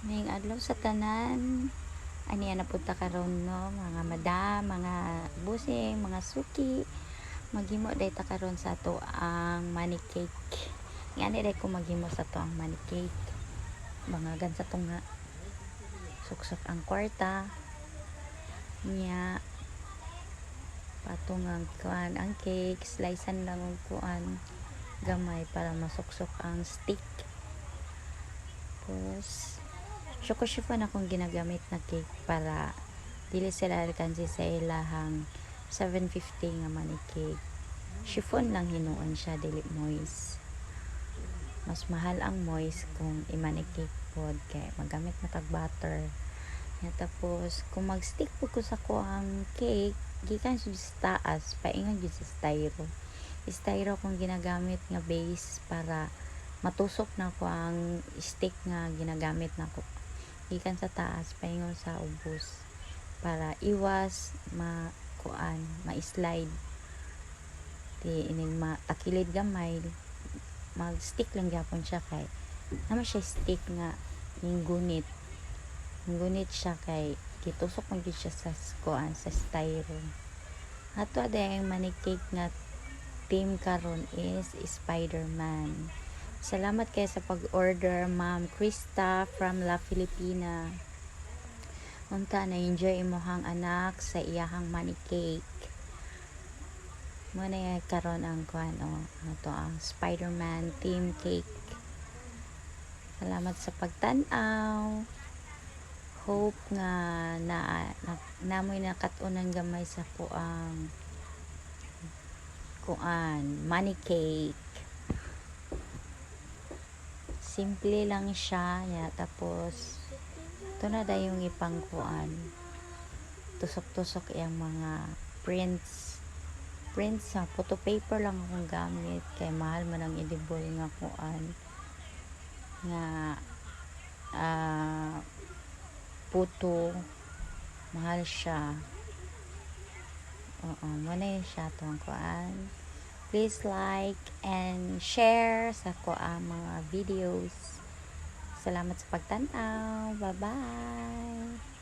Ning adlaw sa tanan, ani na punta karon no, mga madam, mga busing, mga suki. Maghimo day ta karon sa to ang money cake. Ngani day ko maghimo sa to ang money cake. Bangagan sa to nga suksok ang kwarta. Nya patong ang kuan ang cake, slicean lang og kuan gamay para masuksok ang stick. Tapos choco chiffon akong ginagamit na cake para dili sila alkansi sa ilahang 750 nga money cake. Chiffon lang hinuon siya, dili moist. Mas mahal ang moist kung i-money cake pod kay magamit na tag butter. Tapos kung mag-stick po ko sa ko ang cake, gikan sa taas, paingon gyud sa styro. Styro kung ginagamit nga base para matusok na ko ang stick nga ginagamit na ko. Gikan sa taas paingon sa ubos para iwas ma-slide. Di ining matakilid gamay, mag-stick lang gyapon siya kay naman siya stick nga gunit. Gunit siya kay gitusok mo gyud siya sa kuan sa styro. Ato ang money cake nga team karon is Spider-Man. Salamat kayo sa pag-order, Ma'am Krista from La Filipina. Unta na enjoy imuhang anak sa iyahang money cake. Mo na karon ang kuan ato ang Spider-Man team cake. Salamat sa pagtan-aw. Hope nga namoy nakatunan gamay sa kuang money cake. Simple lang siya ya, tapos ito na yung ipang tusok-tusok yung mga prints sa photo paper lang akong gamit kay mahal man ang edible nga nga puto, mahal siya. Muna siya itong please like and share sa mga videos. Salamat sa pagtanaw. Bye bye.